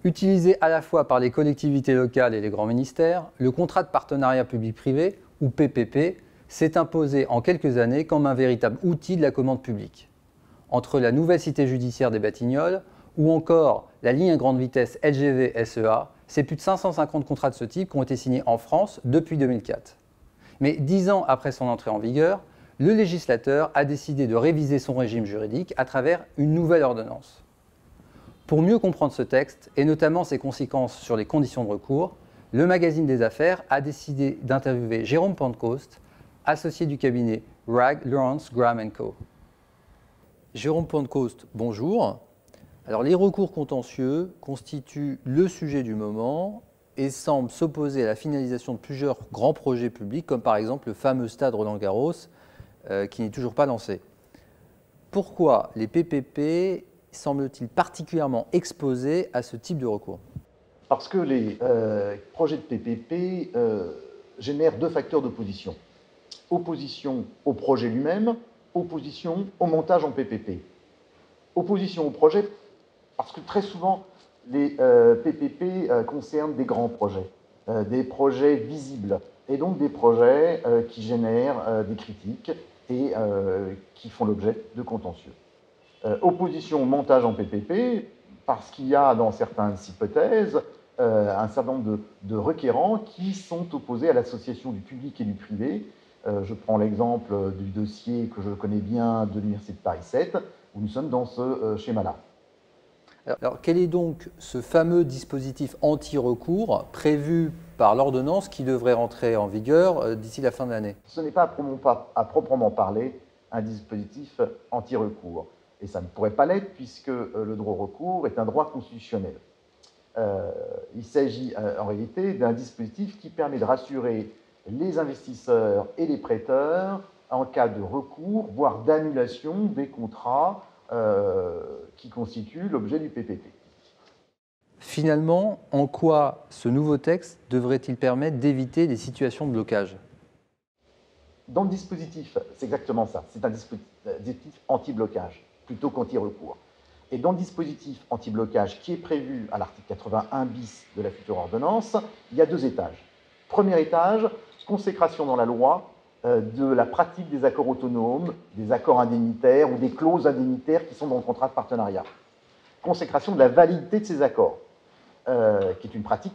Utilisé à la fois par les collectivités locales et les grands ministères, le contrat de partenariat public-privé, ou PPP, s'est imposé en quelques années comme un véritable outil de la commande publique. Entre la nouvelle cité judiciaire des Batignolles ou encore la ligne à grande vitesse LGV-SEA, c'est plus de 550 contrats de ce type qui ont été signés en France depuis 2004. Mais 10 ans après son entrée en vigueur, le législateur a décidé de réviser son régime juridique à travers une nouvelle ordonnance. Pour mieux comprendre ce texte, et notamment ses conséquences sur les conditions de recours, le magazine des affaires a décidé d'interviewer Jérôme Pentecoste, associé du cabinet Wragg, Lawrence, Graham & Co. Jérôme Pentecoste, bonjour. Alors, les recours contentieux constituent le sujet du moment et semblent s'opposer à la finalisation de plusieurs grands projets publics, comme par exemple le fameux stade Roland-Garros, qui n'est toujours pas lancé. Pourquoi les PPP semblent-ils particulièrement exposés à ce type de recours? Parce que les projets de PPP génèrent deux facteurs d'opposition. Opposition au projet lui-même, opposition au montage en PPP. Opposition au projet, parce que très souvent, les PPP concernent des grands projets, des projets visibles, et donc des projets qui génèrent des critiques et qui font l'objet de contentieux. Opposition au montage en PPP, parce qu'il y a dans certaines hypothèses un certain nombre de requérants qui sont opposés à l'association du public et du privé. Je prends l'exemple du dossier que je connais bien de l'Université de Paris 7, où nous sommes dans ce schéma-là. Alors, quel est donc ce fameux dispositif anti-recours prévu par l'ordonnance qui devrait rentrer en vigueur d'ici la fin de l'année? Ce n'est pas à proprement parler un dispositif anti-recours. Et ça ne pourrait pas l'être puisque le droit au recours est un droit constitutionnel. Il s'agit en réalité d'un dispositif qui permet de rassurer les investisseurs et les prêteurs en cas de recours, voire d'annulation des contrats qui constituent l'objet du PPP. Finalement, en quoi ce nouveau texte devrait-il permettre d'éviter des situations de blocage? Dans le dispositif, c'est exactement ça, c'est un dispositif anti-blocage plutôt qu'anti-recours. Et dans le dispositif anti-blocage qui est prévu à l'article 81 bis de la future ordonnance, il y a deux étages. Premier étage, consécration dans la loi de la pratique des accords autonomes, des accords indemnitaires ou des clauses indemnitaires qui sont dans le contrat de partenariat. Consécration de la validité de ces accords, qui est une pratique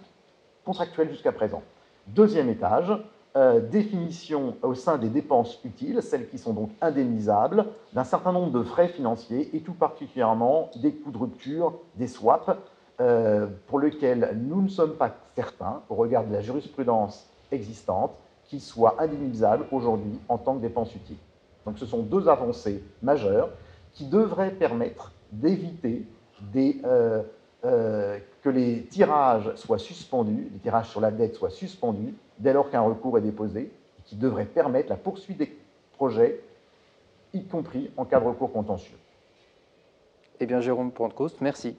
contractuelle jusqu'à présent. Deuxième étage, définition au sein des dépenses utiles, celles qui sont donc indemnisables, d'un certain nombre de frais financiers et tout particulièrement des coûts de rupture, des swaps, pour lesquels nous ne sommes pas certains, au regard de la jurisprudence existante, qu'ils soient indemnisables aujourd'hui en tant que dépenses utiles. Donc ce sont deux avancées majeures qui devraient permettre d'éviter que les tirages soient suspendus, les tirages sur la dette soient suspendus dès lors qu'un recours est déposé, et qui devrait permettre la poursuite des projets, y compris en cas de recours contentieux. Eh bien, Jérôme Pentecoste, merci.